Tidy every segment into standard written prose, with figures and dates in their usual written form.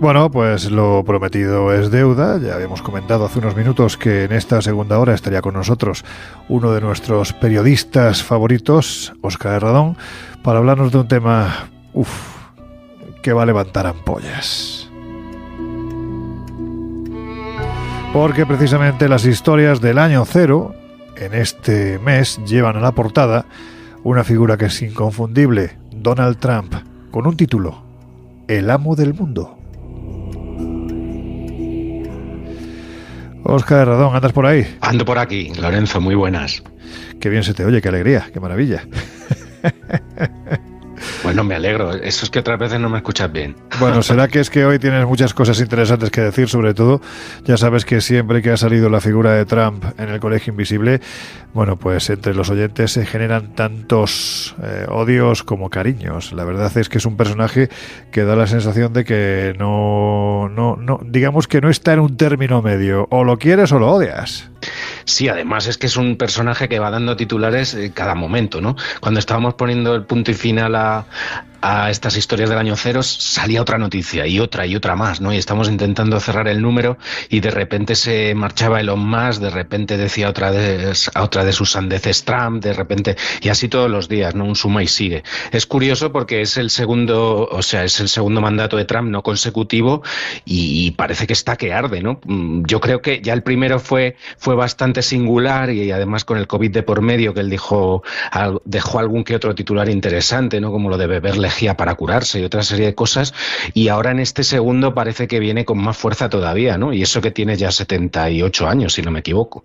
Bueno, pues lo prometido es deuda. Ya habíamos comentado hace unos minutos que en esta segunda hora estaría con nosotros uno de nuestros periodistas favoritos, Óscar Herradón, para hablarnos de un tema que va a levantar ampollas. Porque precisamente las historias del año cero en este mes llevan a la portada una figura que es inconfundible, Donald Trump, con un título: El amo del mundo. Óscar Herradón, ¿andas por ahí? Ando por aquí, Lorenzo, muy buenas. Qué bien se te oye, qué alegría, qué maravilla. Bueno, me alegro. Eso es que otras veces no me escuchas bien. Bueno, será que es que hoy tienes muchas cosas interesantes que decir, sobre todo, ya sabes que siempre que ha salido la figura de Trump en el Colegio Invisible, bueno, pues entre los oyentes se generan tantos odios como cariños. La verdad es que es un personaje que da la sensación de que no, digamos que no está en un término medio. O lo quieres o lo odias. Sí, además es que es un personaje que va dando titulares cada momento, ¿no? Cuando estábamos poniendo el punto y final a estas historias del año cero, salía otra noticia y otra más, ¿no? Y estamos intentando cerrar el número y de repente se marchaba Elon Musk, de repente decía otra de sus sandeces Trump, de repente, y así todos los días, ¿no? Un suma y sigue. Es curioso porque es el segundo mandato de Trump no consecutivo y parece que está que arde, ¿no? Yo creo que ya el primero fue bastante singular y además con el COVID de por medio, que él dejó algún que otro titular interesante, ¿no? Como lo de beber lejía para curarse y otra serie de cosas, y ahora en este segundo parece que viene con más fuerza todavía, ¿no? Y eso que tiene ya 78 años, si no me equivoco.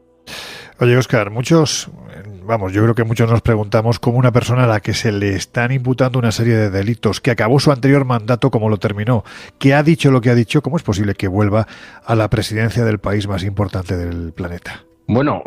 Oye, Óscar, yo creo que muchos nos preguntamos cómo una persona a la que se le están imputando una serie de delitos, que acabó su anterior mandato como lo terminó, que ha dicho lo que ha dicho, ¿cómo es posible que vuelva a la presidencia del país más importante del planeta? Bueno,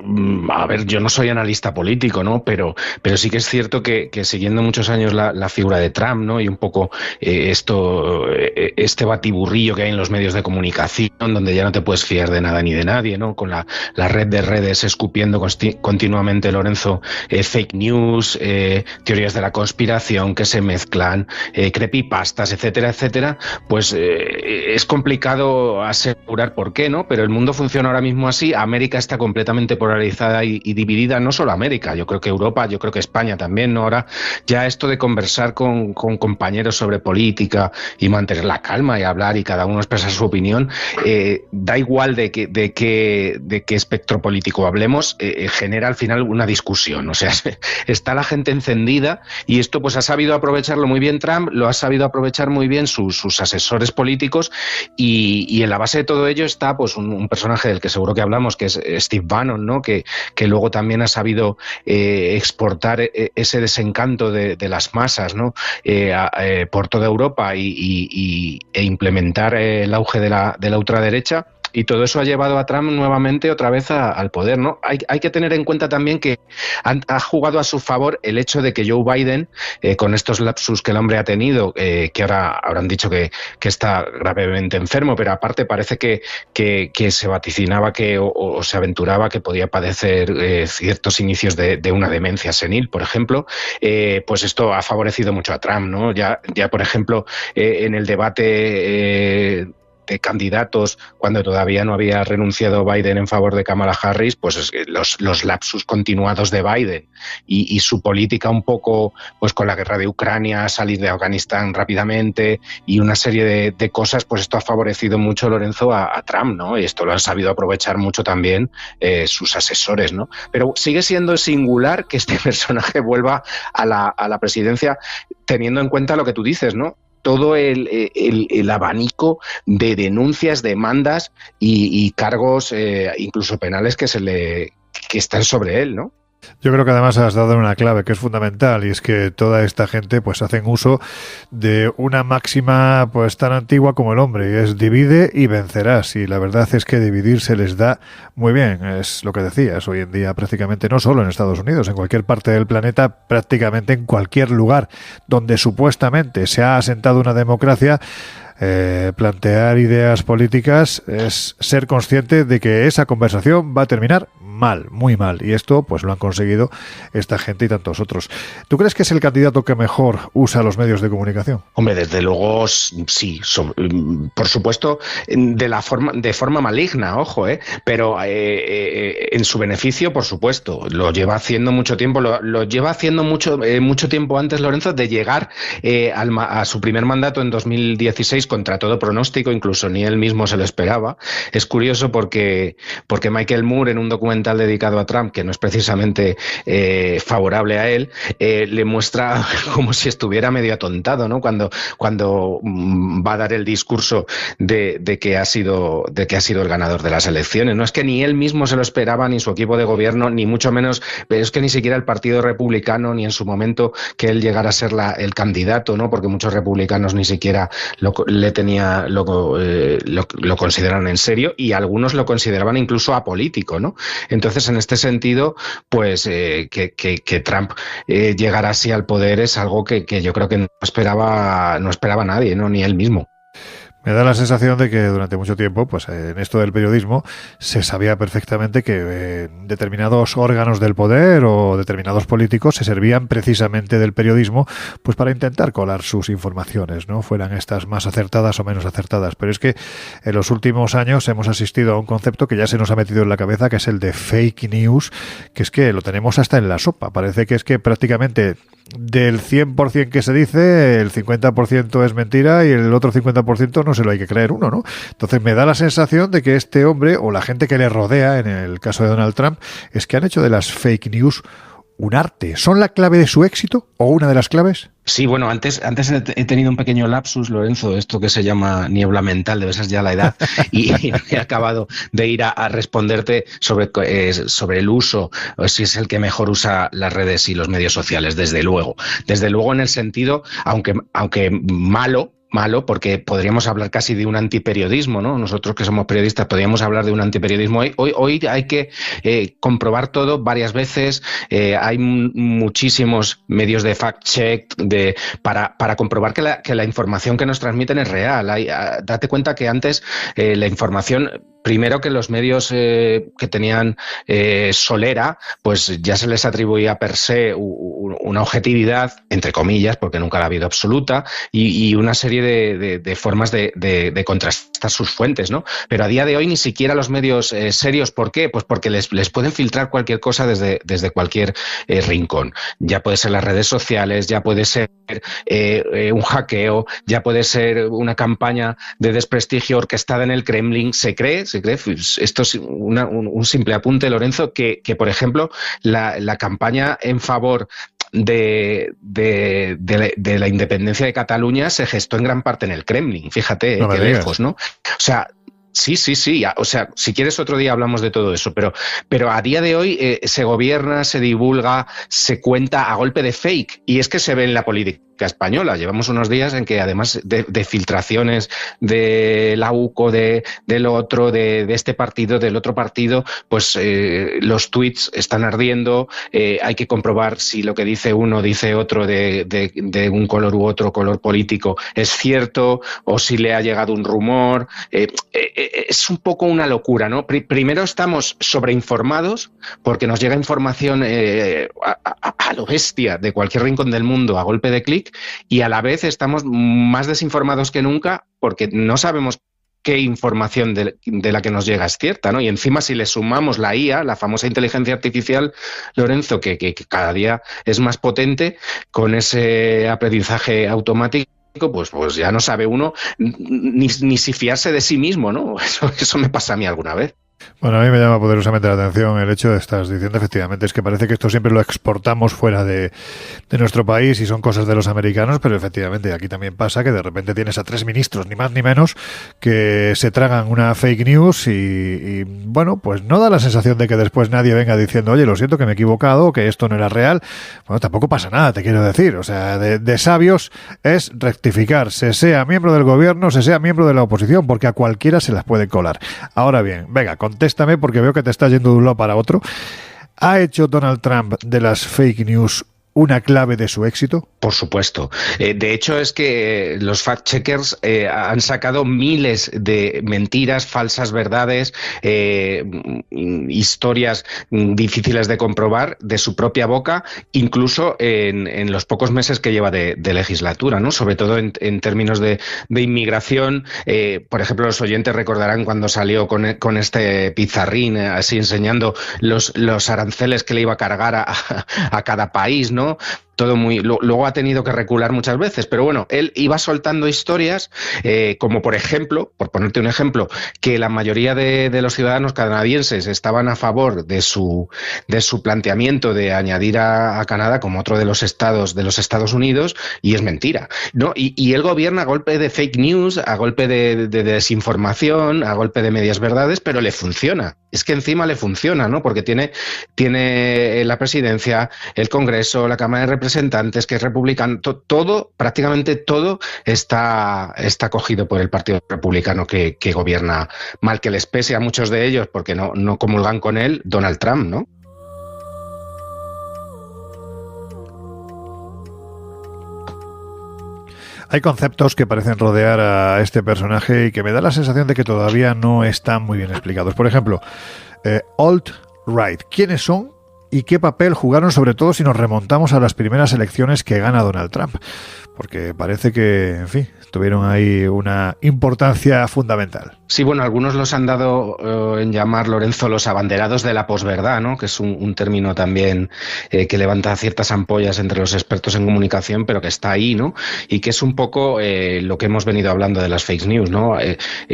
a ver, yo no soy analista político, ¿no? Pero sí que es cierto que siguiendo muchos años la figura de Trump, ¿no? Y un poco este batiburrillo que hay en los medios de comunicación, donde ya no te puedes fiar de nada ni de nadie, ¿no? Con la red de redes escupiendo continuamente, Lorenzo, fake news, teorías de la conspiración que se mezclan, creepypastas, etcétera, etcétera, pues es complicado asegurar por qué, ¿no? Pero el mundo funciona ahora mismo así. América está completamente polarizada y dividida, no solo América, yo creo que Europa, yo creo que España también, ¿no? Ahora ya esto de conversar con compañeros sobre política y mantener la calma y hablar y cada uno expresar su opinión, da igual de qué espectro político hablemos, genera al final una discusión, o sea, está la gente encendida y esto pues ha sabido aprovecharlo muy bien Trump, lo ha sabido aprovechar muy bien sus asesores políticos y en la base de todo ello está pues un personaje del que seguro que hablamos, que es Steve Bannon, ¿no? Que luego también ha sabido exportar ese desencanto de las masas, ¿no? Por toda Europa e implementar el auge de la ultraderecha. Y todo eso ha llevado a Trump nuevamente otra vez al poder, ¿no? Hay que tener en cuenta también que ha jugado a su favor el hecho de que Joe Biden, con estos lapsus que el hombre ha tenido, que ahora habrán dicho que está gravemente enfermo, pero aparte parece que se vaticinaba o se aventuraba que podía padecer ciertos inicios de una demencia senil, por ejemplo, pues esto ha favorecido mucho a Trump, ¿no? Ya por ejemplo, en el debate de candidatos, cuando todavía no había renunciado Biden en favor de Kamala Harris, pues los lapsus continuados de Biden y su política un poco pues con la guerra de Ucrania, salir de Afganistán rápidamente y una serie de cosas, pues esto ha favorecido mucho, Lorenzo, a Trump, ¿no? Y esto lo han sabido aprovechar mucho también sus asesores, ¿no? Pero sigue siendo singular que este personaje vuelva a la presidencia teniendo en cuenta lo que tú dices, ¿no? Todo el abanico de denuncias, demandas y cargos incluso penales que están sobre él, ¿no? Yo creo que además has dado una clave que es fundamental, y es que toda esta gente pues hacen uso de una máxima pues tan antigua como el hombre, y es divide y vencerás, y la verdad es que dividir se les da muy bien. Es lo que decías, hoy en día prácticamente no solo en Estados Unidos, en cualquier parte del planeta, prácticamente en cualquier lugar donde supuestamente se ha asentado una democracia, plantear ideas políticas es ser consciente de que esa conversación va a terminar mal, muy mal. Y esto pues lo han conseguido esta gente y tantos otros. ¿Tú crees que es el candidato que mejor usa los medios de comunicación? Hombre, desde luego sí, por supuesto, de forma maligna, ojo, pero en su beneficio, por supuesto. Lo lleva haciendo mucho tiempo, lo lleva haciendo mucho tiempo antes, Lorenzo, de llegar a su primer mandato en 2016 contra todo pronóstico, incluso ni él mismo se lo esperaba. Es curioso porque Michael Moore, en un documental dedicado a Trump, que no es precisamente favorable a él, le muestra como si estuviera medio atontado, ¿no? Cuando va a dar el discurso de que ha sido el ganador de las elecciones. No es que ni él mismo se lo esperaba, ni su equipo de gobierno, ni mucho menos, pero es que ni siquiera el Partido Republicano, ni en su momento que él llegara a ser el candidato, ¿no? Porque muchos republicanos ni siquiera lo consideraron en serio, y algunos lo consideraban incluso apolítico, ¿no? Entonces, en este sentido, pues que Trump llegara así al poder es algo que yo creo que no esperaba nadie, ¿no? Ni él mismo. Me da la sensación de que durante mucho tiempo, pues en esto del periodismo, se sabía perfectamente que determinados órganos del poder o determinados políticos se servían precisamente del periodismo pues para intentar colar sus informaciones, ¿no? Fueran estas más acertadas o menos acertadas. Pero es que en los últimos años hemos asistido a un concepto que ya se nos ha metido en la cabeza, que es el de fake news, que es que lo tenemos hasta en la sopa. Parece que es que prácticamente del 100% que se dice, el 50% es mentira y el otro 50% no se lo hay que creer uno, ¿no? Entonces me da la sensación de que este hombre o la gente que le rodea, en el caso de Donald Trump, es que han hecho de las fake news un arte. ¿Son la clave de su éxito o una de las claves? Sí, bueno, antes he tenido un pequeño lapsus, Lorenzo, esto que se llama niebla mental, debe ser ya la edad, y he acabado de ir a responderte sobre el uso, o si es el que mejor usa las redes y los medios sociales, desde luego en el sentido, aunque malo, porque podríamos hablar casi de un antiperiodismo, ¿no? Nosotros que somos periodistas podríamos hablar de un antiperiodismo. Hoy hay que comprobar todo varias veces. Hay muchísimos medios de fact-check para comprobar que la información que nos transmiten es real. Date cuenta que antes la información... Primero, que los medios que tenían solera, pues ya se les atribuía per se una objetividad, entre comillas, porque nunca la ha habido absoluta, y una serie de formas de contrastar sus fuentes, ¿no? Pero a día de hoy ni siquiera los medios serios, ¿por qué? Pues porque les pueden filtrar cualquier cosa desde cualquier rincón. Ya puede ser las redes sociales, ya puede ser un hackeo, ya puede ser una campaña de desprestigio orquestada en el Kremlin. Se cree, esto es un simple apunte, Lorenzo, que por ejemplo, la campaña en favor de la independencia de Cataluña se gestó en gran parte en el Kremlin. Fíjate, no qué lejos, ¿no? O sea, sí. O sea, si quieres otro día hablamos de todo eso, pero a día de hoy se gobierna, se divulga, se cuenta a golpe de fake, y es que se ve en la política española. Llevamos unos días en que, además de filtraciones de la UCO, del otro, de este partido, del otro partido, pues los tweets están ardiendo. Hay que comprobar si lo que dice uno, dice otro de un color u otro color político es cierto, o si le ha llegado un rumor. Es un poco una locura, ¿no? Primero estamos sobreinformados porque nos llega información a lo bestia de cualquier rincón del mundo a golpe de clic, y a la vez estamos más desinformados que nunca porque no sabemos qué información de la que nos llega es cierta, ¿no? Y encima, si le sumamos la IA, la famosa inteligencia artificial, Lorenzo, que cada día es más potente, con ese aprendizaje automático, pues ya no sabe uno ni si fiarse de sí mismo, ¿no? Eso me pasa a mí alguna vez. Bueno, a mí me llama poderosamente la atención el hecho de estás diciendo, efectivamente, es que parece que esto siempre lo exportamos fuera de nuestro país y son cosas de los americanos, pero efectivamente aquí también pasa que de repente tienes a 3 ministros, ni más ni menos, que se tragan una fake news y bueno, pues no da la sensación de que después nadie venga diciendo, oye, lo siento que me he equivocado, que esto no era real. Bueno, tampoco pasa nada, te quiero decir. O sea, de sabios es rectificar, se sea miembro del gobierno, se sea miembro de la oposición, porque a cualquiera se las puede colar. Ahora bien, venga, contéstame porque veo que te estás yendo de un lado para otro. ¿Ha hecho Donald Trump de las fake news una clave de su éxito? Por supuesto. De hecho, es que los fact-checkers han sacado miles de mentiras, falsas verdades, historias difíciles de comprobar de su propia boca, incluso en los pocos meses que lleva de legislatura, ¿no? Sobre todo en términos de inmigración. Por ejemplo, los oyentes recordarán cuando salió con este pizarrín, así enseñando los aranceles que le iba a cargar a cada país, ¿no? Todo muy. Luego ha tenido que recular muchas veces, pero bueno, él iba soltando historias, como por ejemplo, por ponerte un ejemplo, que la mayoría de los ciudadanos canadienses estaban a favor de su planteamiento de añadir a Canadá como otro de los estados Unidos, y es mentira, ¿no? Y él gobierna a golpe de fake news, a golpe de desinformación, a golpe de medias verdades, pero le funciona. Es que encima le funciona, ¿no? Porque tiene la presidencia, el Congreso, la Cámara de Representantes, que es republicano, prácticamente todo está cogido por el Partido Republicano que gobierna, mal que les pese a muchos de ellos, porque no comulgan con él, Donald Trump, ¿no? Hay conceptos que parecen rodear a este personaje y que me da la sensación de que todavía no están muy bien explicados. Por ejemplo, alt-right. ¿Quiénes son y qué papel jugaron, sobre todo si nos remontamos a las primeras elecciones que gana Donald Trump? Porque parece que, en fin, tuvieron ahí una importancia fundamental. Sí, bueno, algunos los han dado en llamar, Lorenzo, los abanderados de la posverdad, ¿no? Que es un término también que levanta ciertas ampollas entre los expertos en comunicación, pero que está ahí, ¿no? Y que es un poco lo que hemos venido hablando de las fake news, ¿no?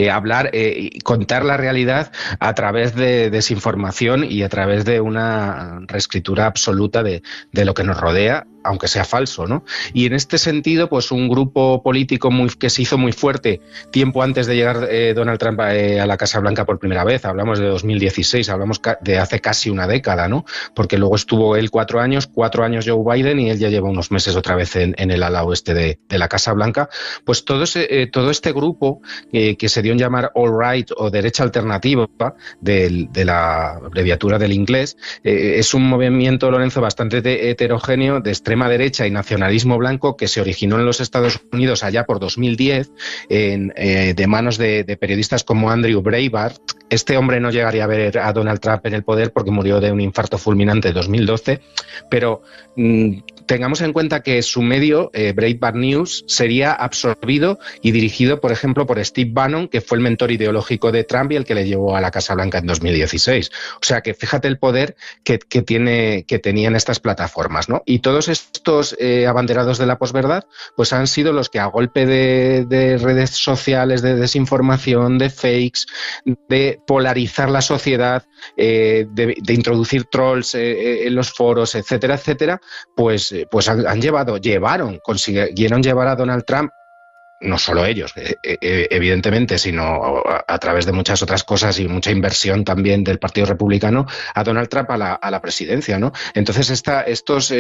Hablar y contar la realidad a través de desinformación y a través de una reescritura absoluta de lo que nos rodea, aunque sea falso, ¿no? Y en este sentido, pues un grupo político que se hizo muy fuerte tiempo antes de llegar Donald Trump a la Casa Blanca por primera vez, hablamos de 2016, hablamos de hace casi una década, ¿no? Porque luego estuvo él 4 años Joe Biden, y él ya lleva unos meses otra vez en el ala oeste de la Casa Blanca. Pues todo este grupo que se dio en llamar alt-right o derecha alternativa, de la abreviatura del inglés, es un movimiento, Lorenzo, bastante heterogéneo, de extrema derecha y nacionalismo blanco, que se originó en los Estados Unidos allá por 2010 de manos de periodistas como Andrew Breitbart. Este hombre no llegaría a ver a Donald Trump en el poder porque murió de un infarto fulminante en 2012, pero tengamos en cuenta que su medio, Breitbart News, sería absorbido y dirigido, por ejemplo, por Steve Bannon, que fue el mentor ideológico de Trump y el que le llevó a la Casa Blanca en 2016. O sea que fíjate el poder que tenían estas plataformas, ¿no? Y todos estos abanderados de la posverdad, pues han sido los que, a golpe de redes sociales, de desinformación, de fakes, de polarizar la sociedad, de introducir trolls en los foros, etcétera, etcétera, pues consiguieron llevar a Donald Trump, no solo ellos, evidentemente, sino a través de muchas otras cosas y mucha inversión también del Partido Republicano, a Donald Trump a la presidencia, ¿no? Entonces estos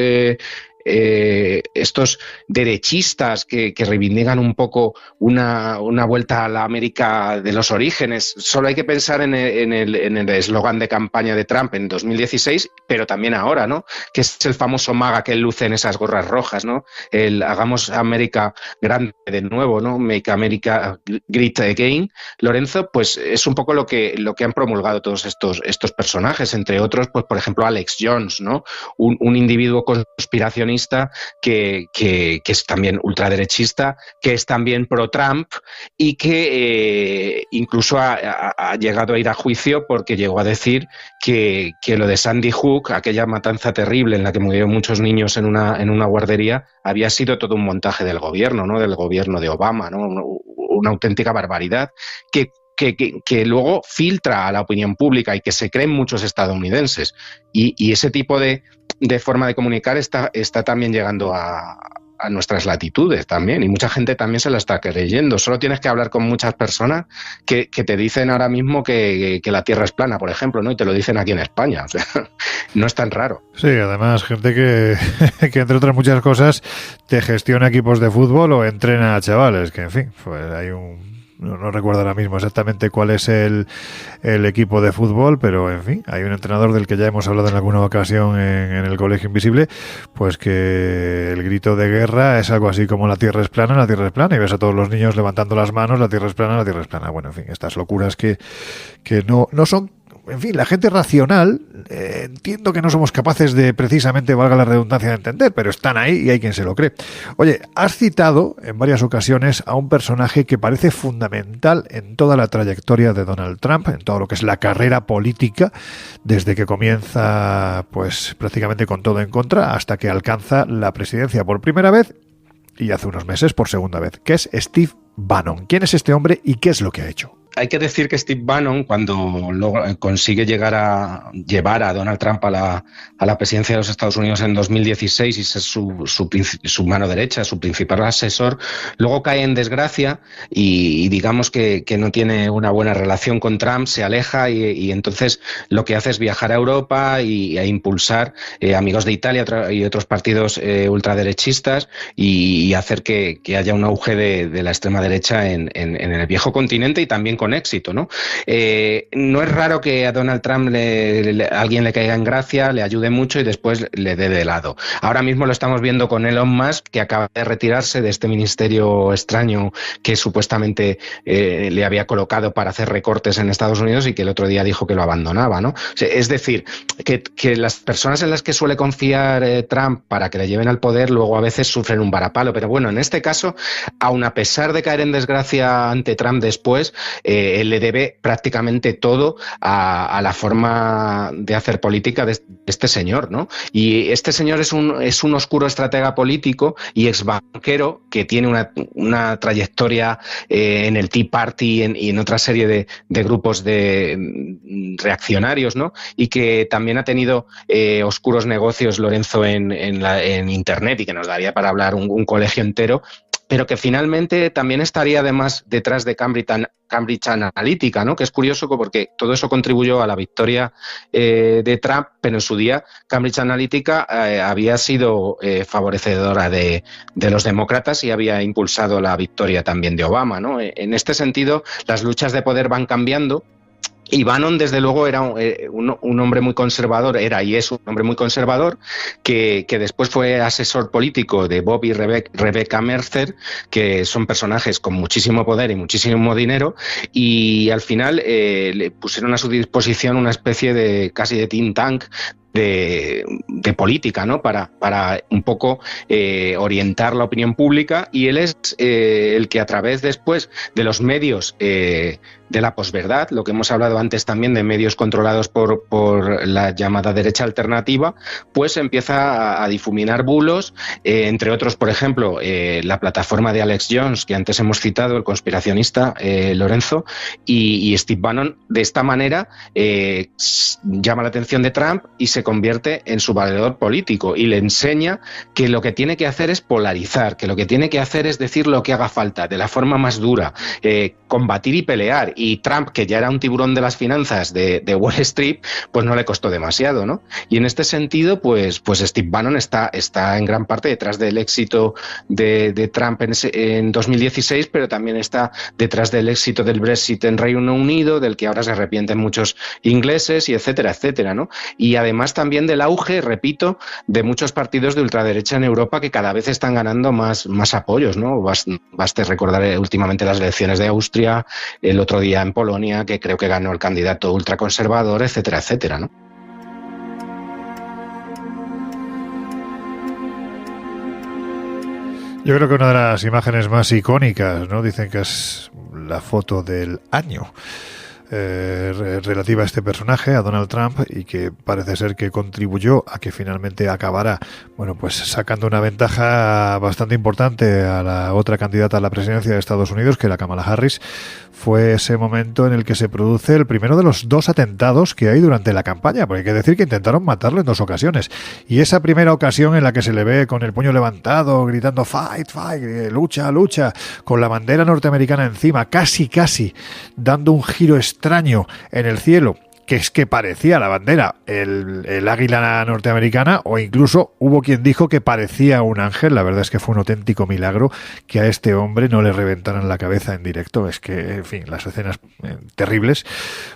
derechistas que reivindican un poco una vuelta a la América de los orígenes, solo hay que pensar en el eslogan de campaña de Trump en 2016, pero también ahora, ¿no? Que es el famoso MAGA que él luce en esas gorras rojas, ¿no? El hagamos América grande de nuevo, ¿no? Make America Great Again. Lorenzo, pues es un poco lo que han promulgado todos estos personajes, entre otros, pues por ejemplo Alex Jones, ¿no? Un individuo conspiracionista que es también ultraderechista, que es también pro-Trump y que incluso ha llegado a ir a juicio porque llegó a decir que lo de Sandy Hook, aquella matanza terrible en la que murieron muchos niños en una guardería, había sido todo un montaje del gobierno, ¿no? Del gobierno de Obama, ¿no? Una auténtica barbaridad que luego filtra a la opinión pública y que se creen muchos estadounidenses. Y ese tipo de forma de comunicar está también llegando a nuestras latitudes también, y mucha gente también se la está creyendo. Solo tienes que hablar con muchas personas que te dicen ahora mismo que la Tierra es plana, por ejemplo, ¿no? Y te lo dicen aquí en España. O sea, no es tan raro. Sí, además, gente que entre otras muchas cosas te gestiona equipos de fútbol o entrena a chavales, que en fin, pues hay un no recuerdo ahora mismo exactamente cuál es el equipo de fútbol, pero en fin, hay un entrenador del que ya hemos hablado en alguna ocasión en el Colegio Invisible, pues que el grito de guerra es algo así como la tierra es plana, y ves a todos los niños levantando las manos, la tierra es plana. Bueno, en fin, estas locuras que no son. En fin, la gente racional, entiendo que no somos capaces de, precisamente, valga la redundancia, de entender, pero están ahí y hay quien se lo cree. Oye, has citado en varias ocasiones a un personaje que parece fundamental en toda la trayectoria de Donald Trump, en todo lo que es la carrera política, desde que comienza, pues, prácticamente con todo en contra, hasta que alcanza la presidencia por primera vez y hace unos meses por segunda vez, que es Steve Bannon. ¿Quién es este hombre y qué es lo que ha hecho? Hay que decir que Steve Bannon, cuando consigue llevar a Donald Trump a la presidencia de los Estados Unidos en 2016 y ser su mano derecha, su principal asesor, luego cae en desgracia y digamos que no tiene una buena relación con Trump, se aleja y entonces lo que hace es viajar a Europa a impulsar Amigos de Italia y otros partidos ultraderechistas y hacer que haya un auge de la extrema derecha en el viejo continente y también con éxito, ¿no? No es raro que a Donald Trump alguien le caiga en gracia, le ayude mucho y después le dé de lado. Ahora mismo lo estamos viendo con Elon Musk, que acaba de retirarse de este ministerio extraño que supuestamente le había colocado para hacer recortes en Estados Unidos y que el otro día dijo que lo abandonaba, ¿no? Es decir, que las personas en las que suele confiar Trump para que le lleven al poder luego a veces sufren un varapalo, pero bueno, en este caso, aun a pesar de caer en desgracia ante Trump después, él le debe prácticamente todo a la forma de hacer política de este señor, ¿no? Y este señor es un oscuro estratega político y exbanquero que tiene una trayectoria en el Tea Party y en otra serie de grupos de reaccionarios, ¿no? Y que también ha tenido oscuros negocios, Lorenzo, en Internet y que nos daría para hablar un colegio entero, pero que finalmente también estaría además detrás de Cambridge Analytica, ¿no? Que es curioso porque todo eso contribuyó a la victoria de Trump, pero en su día Cambridge Analytica había sido favorecedora de los demócratas y había impulsado la victoria también de Obama, ¿no? En este sentido, las luchas de poder van cambiando. Y Bannon, desde luego, era un hombre muy conservador, era y es un hombre muy conservador, que después fue asesor político de Bob y Rebecca Mercer, que son personajes con muchísimo poder y muchísimo dinero, y al final le pusieron a su disposición una especie de casi de think tank de política, ¿no? Para un poco orientar la opinión pública, y él es el que a través después de los medios de la posverdad, lo que hemos hablado antes también de medios controlados por la llamada derecha alternativa, pues empieza a difuminar bulos, entre otros, por ejemplo, la plataforma de Alex Jones, que antes hemos citado, el conspiracionista Lorenzo, y Steve Bannon, de esta manera llama la atención de Trump y se convierte en su valedor político y le enseña que lo que tiene que hacer es polarizar, que lo que tiene que hacer es decir lo que haga falta, de la forma más dura, combatir y pelear. Y Trump, que ya era un tiburón de las finanzas de Wall Street, pues no le costó demasiado, ¿no? Y en este sentido, pues Steve Bannon está en gran parte detrás del éxito de Trump en 2016, pero también está detrás del éxito del Brexit en Reino Unido, del que ahora se arrepienten muchos ingleses, y etcétera, etcétera, ¿no? Y además también del auge, repito, de muchos partidos de ultraderecha en Europa que cada vez están ganando más apoyos, ¿no? Baste recordar últimamente las elecciones de Austria, el otro día en Polonia, que creo que ganó el candidato ultraconservador, etcétera, etcétera, ¿no? Yo creo que una de las imágenes más icónicas, ¿no? Dicen que es la foto del año relativa a este personaje, a Donald Trump, y que parece ser que contribuyó a que finalmente acabara, bueno, pues sacando una ventaja bastante importante a la otra candidata a la presidencia de Estados Unidos, que era Kamala Harris. Fue ese momento en el que se produce el primero de los dos atentados que hay durante la campaña, porque hay que decir que intentaron matarlo en dos ocasiones, y esa primera ocasión en la que se le ve con el puño levantado, gritando fight, fight, lucha, lucha, con la bandera norteamericana encima, casi dando un giro extraño en el cielo, que es que parecía la bandera, el águila norteamericana, o incluso hubo quien dijo que parecía un ángel. La verdad es que fue un auténtico milagro que a este hombre no le reventaran la cabeza en directo. Es que, en fin, las escenas terribles.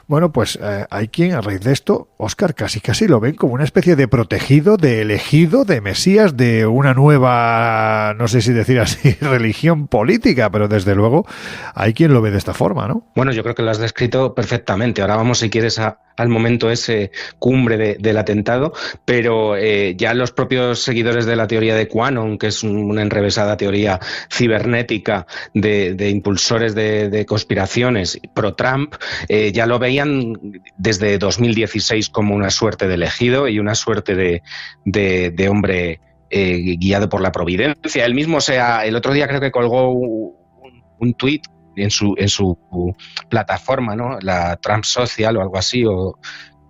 Bueno, pues hay quien a raíz de esto, Óscar, casi lo ven como una especie de protegido, de elegido, de mesías, de una nueva, no sé si decir así, religión política, pero desde luego hay quien lo ve de esta forma, ¿no? Bueno, yo creo que lo has descrito perfectamente. Ahora vamos, si quieres, al momento ese cumbre del atentado, pero ya los propios seguidores de la teoría de QAnon, que es una enrevesada teoría cibernética de impulsores de conspiraciones pro-Trump, ya lo veían desde 2016 como una suerte de elegido y una suerte de hombre guiado por la providencia. Él mismo, el otro día creo que colgó un tuit en su plataforma, ¿no? La Trump Social o algo así, o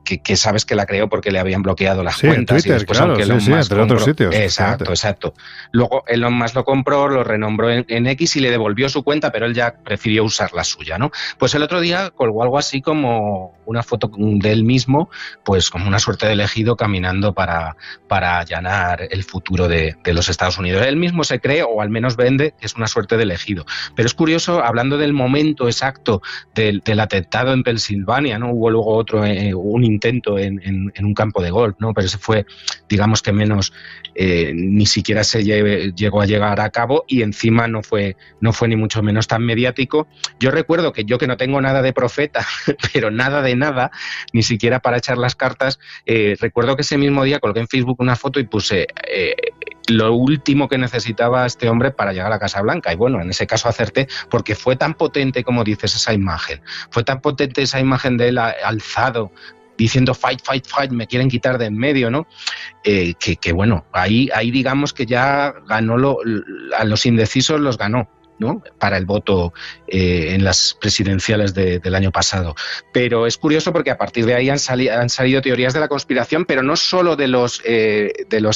que sabes que la creó porque le habían bloqueado las cuentas. Twitter, y después, claro, aunque Elon Musk entre otros sitios. Exacto. Luego Elon Musk lo compró, lo renombró en X y le devolvió su cuenta, pero él ya prefirió usar la suya, ¿no? Pues el otro día colgó algo así como una foto de él mismo, pues como una suerte de elegido caminando para allanar el futuro de los Estados Unidos. Él mismo se cree, o al menos vende, que es una suerte de elegido. Pero es curioso, hablando del momento exacto del atentado en Pensilvania, ¿no? Hubo luego otro, un intento en un campo de golf, ¿no? Pero ese fue, digamos que menos, ni siquiera se llegó a llegar a cabo, y encima no fue ni mucho menos tan mediático. Yo recuerdo que yo, que no tengo nada de profeta, pero nada de nada, ni siquiera para echar las cartas, recuerdo que ese mismo día colgué en Facebook una foto y puse lo último que necesitaba este hombre para llegar a la Casa Blanca. Y bueno, en ese caso acerté, porque fue tan potente, como dices, esa imagen. Fue tan potente esa imagen de él alzado, diciendo fight, fight, fight, me quieren quitar de en medio, ¿no? Que bueno, ahí digamos que ya ganó a los indecisos los ganó, ¿no? Para el voto en las presidenciales del año pasado. Pero es curioso porque a partir de ahí han salido teorías de la conspiración, pero no solo de los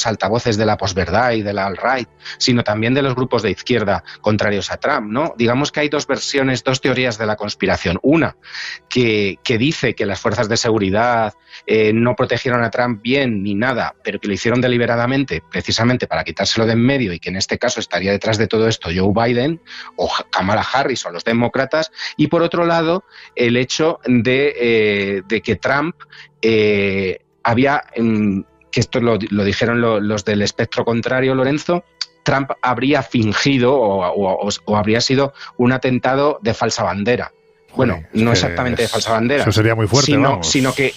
altavoces de la posverdad y de la alt-right, sino también de los grupos de izquierda contrarios a Trump, ¿no? Digamos que hay dos teorías de la conspiración. Una, que dice que las fuerzas de seguridad no protegieron a Trump bien ni nada, pero que lo hicieron deliberadamente, precisamente para quitárselo de en medio, y que en este caso estaría detrás de todo esto Joe Biden o Kamala Harris o los demócratas. Y por otro lado, el hecho de que Trump había, que esto lo dijeron los del espectro contrario, Lorenzo, Trump habría fingido o habría sido un atentado de falsa bandera. Bueno, no exactamente de falsa bandera. Eso sería muy fuerte, sino que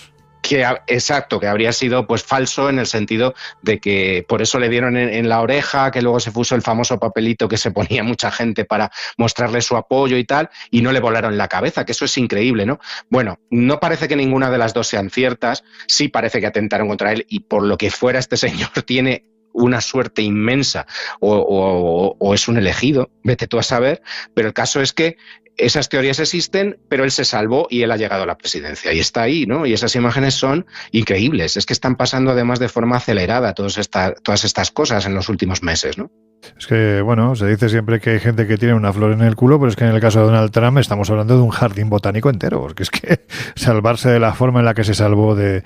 exacto, que habría sido pues falso, en el sentido de que por eso le dieron en la oreja, que luego se puso el famoso papelito que se ponía mucha gente para mostrarle su apoyo y tal, y no le volaron la cabeza, que eso es increíble, ¿no? Bueno, no parece que ninguna de las dos sean ciertas, sí parece que atentaron contra él, y por lo que fuera este señor tiene una suerte inmensa o es un elegido, vete tú a saber, pero el caso es que esas teorías existen, pero él se salvó y él ha llegado a la presidencia y está ahí, ¿no? Y esas imágenes son increíbles. Es que están pasando además de forma acelerada todas estas cosas en los últimos meses, ¿no? Es que, bueno, se dice siempre que hay gente que tiene una flor en el culo, pero es que en el caso de Donald Trump estamos hablando de un jardín botánico entero, porque es que salvarse de la forma en la que se salvó de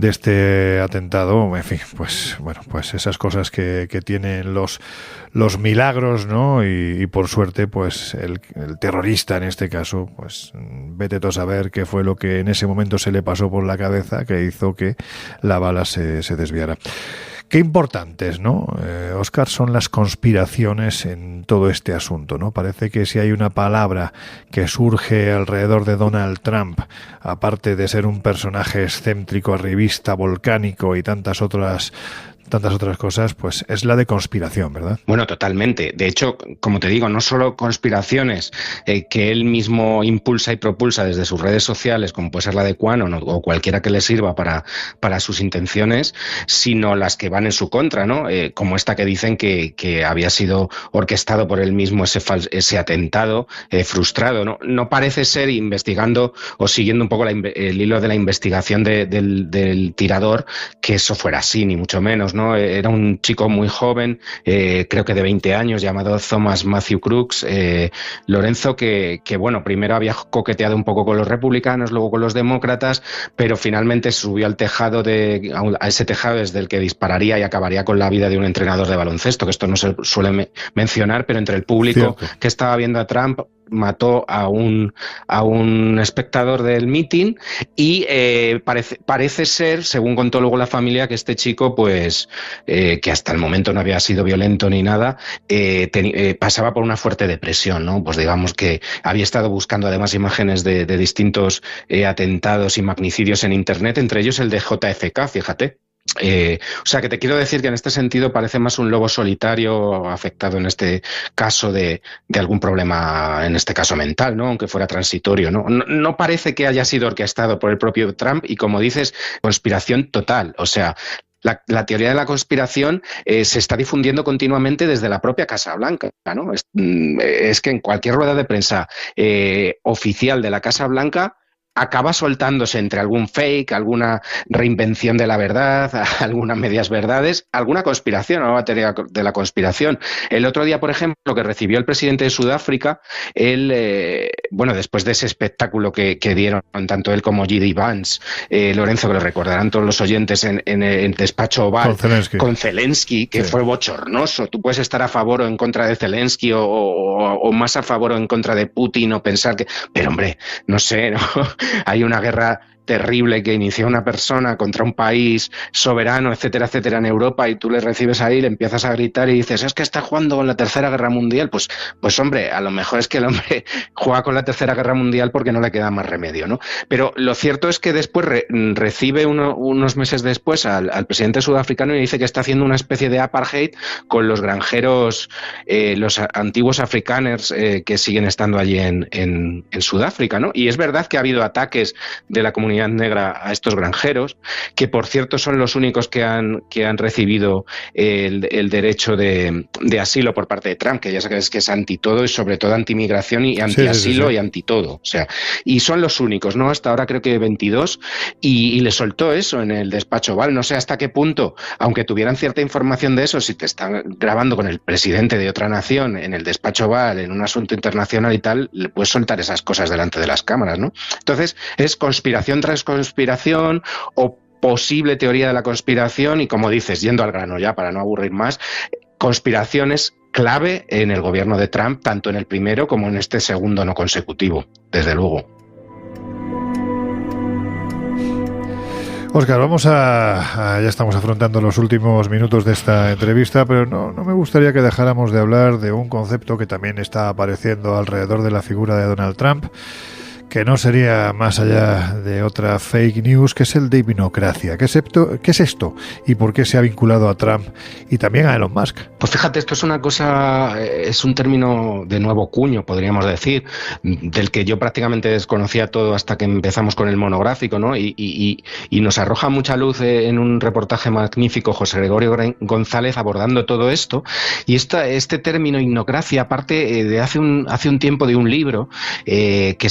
este atentado, en fin, pues bueno, pues esas cosas que tienen los milagros, ¿no? Y por suerte, pues el terrorista en este caso, pues vete tú a saber qué fue lo que en ese momento se le pasó por la cabeza que hizo que la bala se desviara. Qué importantes, ¿no, Óscar, son las conspiraciones en todo este asunto, ¿no? Parece que si hay una palabra que surge alrededor de Donald Trump, aparte de ser un personaje excéntrico, arribista, volcánico y tantas otras cosas, pues es la de conspiración, ¿verdad? Bueno, totalmente. De hecho, como te digo, no solo conspiraciones que él mismo impulsa y propulsa desde sus redes sociales, como puede ser la de QAnon o cualquiera que le sirva para sus intenciones, sino las que van en su contra, ¿no? Como esta que dicen que había sido orquestado por él mismo ese atentado frustrado, ¿no? No parece ser, investigando o siguiendo un poco el hilo de la investigación del tirador, que eso fuera así, ni mucho menos, ¿no? ¿no? Era un chico muy joven, creo que de 20 años, llamado Thomas Matthew Crooks, Lorenzo, que bueno, primero había coqueteado un poco con los republicanos, luego con los demócratas, pero finalmente subió al tejado a ese tejado desde el que dispararía y acabaría con la vida de un entrenador de baloncesto, que esto no se suele mencionar, pero entre el público que estaba viendo a Trump, mató a un espectador del meeting y parece ser, según contó luego la familia, que este chico, pues que hasta el momento no había sido violento ni nada, pasaba por una fuerte depresión, ¿no? Pues digamos que había estado buscando además imágenes de distintos atentados y magnicidios en internet, entre ellos el de JFK, fíjate. O sea que te quiero decir que en este sentido parece más un lobo solitario afectado en este caso de algún problema, en este caso mental, ¿no? Aunque fuera transitorio, ¿no? No parece que haya sido orquestado por el propio Trump y, como dices, conspiración total. O sea, la teoría de la conspiración se está difundiendo continuamente desde la propia Casa Blanca, ¿no? Es que en cualquier rueda de prensa oficial de la Casa Blanca acaba soltándose entre algún fake, alguna reinvención de la verdad, algunas medias verdades, alguna conspiración, alguna teoría de la conspiración. El otro día, por ejemplo, que recibió el presidente de Sudáfrica, él, bueno, después de ese espectáculo que dieron tanto él como J.D. Vance, Lorenzo, que lo recordarán todos los oyentes en el despacho Oval, con Zelensky, que fue bochornoso. Tú puedes estar a favor o en contra de Zelensky o más a favor o en contra de Putin o pensar que... Pero, hombre, no sé, ¿no? Hay una guerra terrible que inició una persona contra un país soberano, etcétera, etcétera, en Europa, y tú le recibes ahí, le empiezas a gritar y dices, es que está jugando con la Tercera Guerra Mundial. Pues hombre, a lo mejor es que el hombre juega con la Tercera Guerra Mundial porque no le queda más remedio, ¿no? Pero lo cierto es que después recibe unos meses después al presidente sudafricano y dice que está haciendo una especie de apartheid con los granjeros, los antiguos afrikaners que siguen estando allí en Sudáfrica, ¿no? Y es verdad que ha habido ataques de la comunidad negra a estos granjeros, que por cierto son los únicos que han recibido el derecho de asilo por parte de Trump, que ya sabes que es anti todo y sobre todo anti-migración y anti-asilo y anti todo. O sea, y son los únicos, ¿no? Hasta ahora creo que 22 y le soltó eso en el despacho Oval. No sé hasta qué punto, aunque tuvieran cierta información de eso, si te están grabando con el presidente de otra nación en el despacho Oval, en un asunto internacional y tal, le puedes soltar esas cosas delante de las cámaras, ¿no? Entonces, es conspiración tras conspiración o posible teoría de la conspiración y, como dices, yendo al grano ya para no aburrir más, conspiraciones clave en el gobierno de Trump, tanto en el primero como en este segundo no consecutivo, desde luego. Óscar, ya estamos afrontando los últimos minutos de esta entrevista, pero no me gustaría que dejáramos de hablar de un concepto que también está apareciendo alrededor de la figura de Donald Trump, que no sería más allá de otra fake news, que es el de hipnocracia. ¿Qué es esto? ¿Y por qué se ha vinculado a Trump y también a Elon Musk? Pues fíjate, esto es una cosa, es un término de nuevo cuño, podríamos decir, del que yo prácticamente desconocía todo hasta que empezamos con el monográfico, ¿no? Y nos arroja mucha luz en un reportaje magnífico José Gregorio González abordando todo esto. Y este término hipnocracia parte de hace un tiempo de un libro que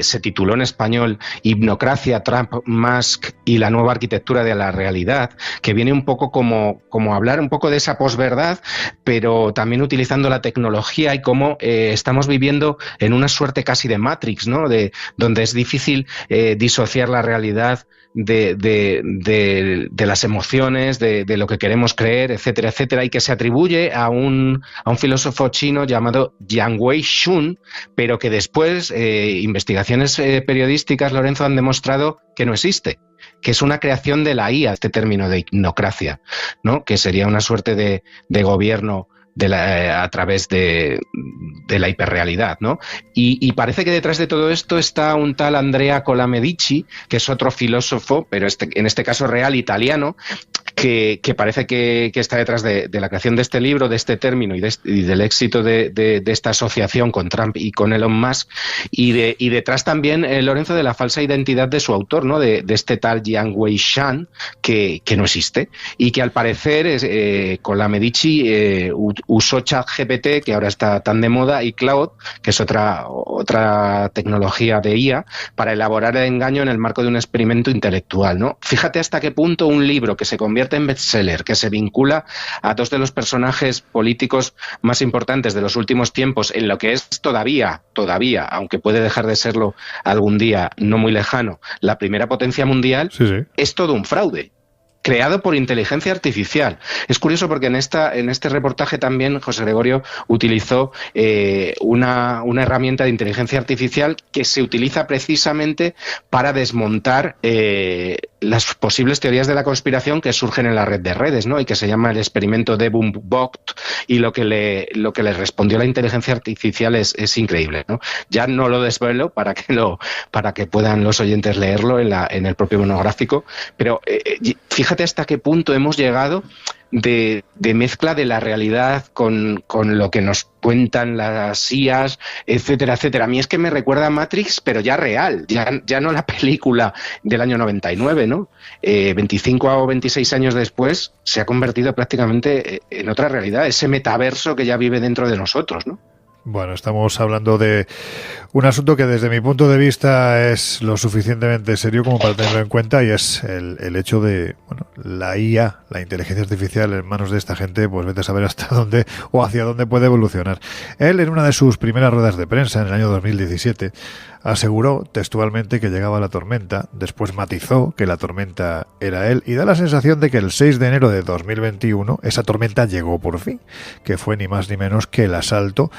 se tituló en español Hipnocracia, Trump, Musk y la nueva arquitectura de la realidad, que viene un poco como hablar un poco de esa posverdad, pero también utilizando la tecnología y cómo estamos viviendo en una suerte casi de Matrix, ¿no? Donde es difícil disociar la realidad de las emociones, de lo que queremos creer, etcétera, etcétera, y que se atribuye a un filósofo chino llamado Yang Wei-shun, pero que después investigaciones periodísticas, Lorenzo, han demostrado que no existe, que es una creación de la IA, este término de hipnocracia, ¿no? Que sería una suerte de gobierno a través de la hiperrealidad, ¿no? Y parece que detrás de todo esto está un tal Andrea Colamedici, que es otro filósofo, pero en este caso real, italiano, que parece que está detrás de la creación de este libro, de este término y del éxito de esta asociación con Trump y con Elon Musk, y detrás también, Lorenzo, de la falsa identidad de su autor, ¿no? De este tal Yang Wei-shun, que no existe, y que al parecer Colamedici usó ChatGPT, que ahora está tan de moda, y Claude, que es otra tecnología de IA, para elaborar el engaño en el marco de un experimento intelectual, ¿no? Fíjate hasta qué punto un libro que se convierte convierte en bestseller, que se vincula a dos de los personajes políticos más importantes de los últimos tiempos en lo que es todavía, aunque puede dejar de serlo algún día no muy lejano, la primera potencia mundial, sí. Es todo un fraude creado por inteligencia artificial. Es curioso porque en este reportaje también José Gregorio utilizó una herramienta de inteligencia artificial que se utiliza precisamente para desmontar las posibles teorías de la conspiración que surgen en la red de redes, ¿no? Y que se llama el experimento de Bot, y lo que le respondió la inteligencia artificial es increíble, ¿no? Ya no lo desvelo para que puedan los oyentes leerlo en el propio monográfico, pero fíjate hasta qué punto hemos llegado de mezcla de la realidad con lo que nos cuentan las IAs, etcétera, etcétera. A mí es que me recuerda a Matrix, pero ya real, ya no la película del año 99, ¿no? 25 o 26 años después se ha convertido prácticamente en otra realidad, ese metaverso que ya vive dentro de nosotros, ¿no? Bueno, estamos hablando de un asunto que desde mi punto de vista es lo suficientemente serio como para tenerlo en cuenta, y es el hecho de, bueno, la IA, la inteligencia artificial en manos de esta gente, pues vete a saber hasta dónde o hacia dónde puede evolucionar. Él, en una de sus primeras ruedas de prensa en el año 2017, aseguró textualmente que llegaba la tormenta, después matizó que la tormenta era él, y da la sensación de que el 6 de enero de 2021 esa tormenta llegó por fin, que fue ni más ni menos que el asalto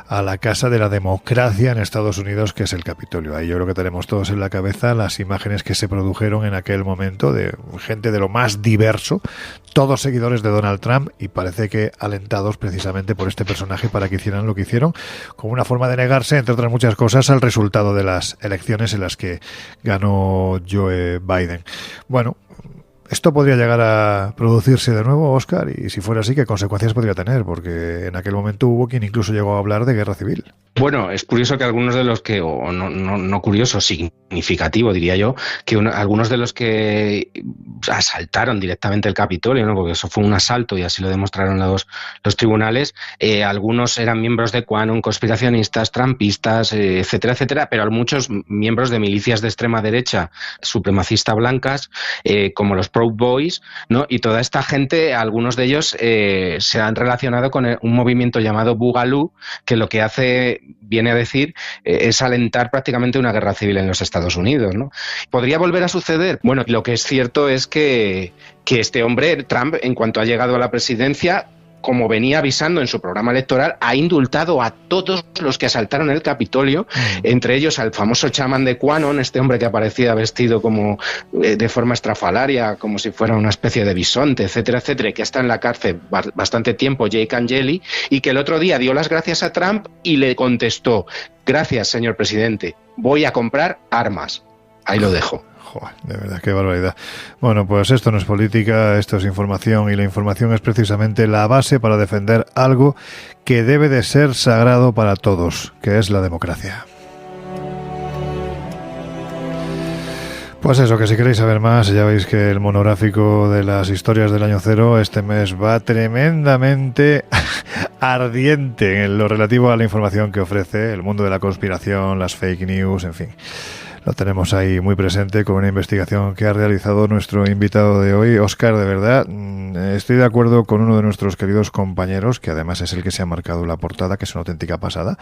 a la Casa de la Democracia en Estados Unidos, que es el Capitolio. Ahí yo creo que tenemos todos en la cabeza las imágenes que se produjeron en aquel momento de gente de lo más diverso, todos seguidores de Donald Trump, y parece que alentados precisamente por este personaje para que hicieran lo que hicieron, como una forma de negarse, entre otras muchas cosas, al resultado de las elecciones en las que ganó Joe Biden. Bueno, esto podría llegar a producirse de nuevo, Óscar, y si fuera así, ¿qué consecuencias podría tener? Porque en aquel momento hubo quien incluso llegó a hablar de guerra civil. Bueno, es curioso que algunos de los que, o no curioso, significativo diría yo, que algunos de los que asaltaron directamente el Capitolio, ¿no? Porque eso fue un asalto y así lo demostraron los tribunales, algunos eran miembros de QAnon, conspiracionistas, trampistas, etcétera, etcétera, pero muchos miembros de milicias de extrema derecha, supremacistas blancas, como los Proud Boys, ¿no? Y toda esta gente, algunos de ellos se han relacionado con un movimiento llamado Boogaloo, que lo que viene a decir es alentar prácticamente una guerra civil en los Estados Unidos, ¿no? ¿Podría volver a suceder? Bueno, lo que es cierto es que este hombre, Trump, en cuanto ha llegado a la presidencia, como venía avisando en su programa electoral, ha indultado a todos los que asaltaron el Capitolio, entre ellos al famoso chamán de QAnon, este hombre que aparecía vestido como de forma estrafalaria, como si fuera una especie de bisonte, etcétera, etcétera, que está en la cárcel bastante tiempo, Jake Angeli, y que el otro día dio las gracias a Trump y le contestó: gracias, señor presidente, voy a comprar armas. Ahí lo dejo. De verdad, qué barbaridad. Bueno, pues esto no es política, esto es información, y la información es precisamente la base para defender algo que debe de ser sagrado para todos, que es la democracia. Pues eso, que si queréis saber más, ya veis que el monográfico de las historias del año cero este mes va tremendamente ardiente en lo relativo a la información que ofrece el mundo de la conspiración, las fake news, en fin. Lo tenemos ahí muy presente con una investigación que ha realizado nuestro invitado de hoy, Óscar. De verdad, estoy de acuerdo con uno de nuestros queridos compañeros, que además es el que se ha marcado la portada, que es una auténtica pasada,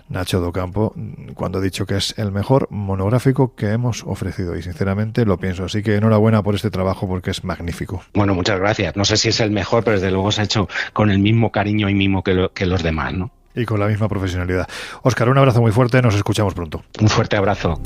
Nacho Docampo, cuando ha dicho que es el mejor monográfico que hemos ofrecido, y sinceramente lo pienso. Así que enhorabuena por este trabajo, porque es magnífico. Bueno, muchas gracias. No sé si es el mejor, pero desde luego se ha hecho con el mismo cariño y mimo que los demás, ¿no? Y con la misma profesionalidad. Óscar, un abrazo muy fuerte, nos escuchamos pronto. Un fuerte abrazo.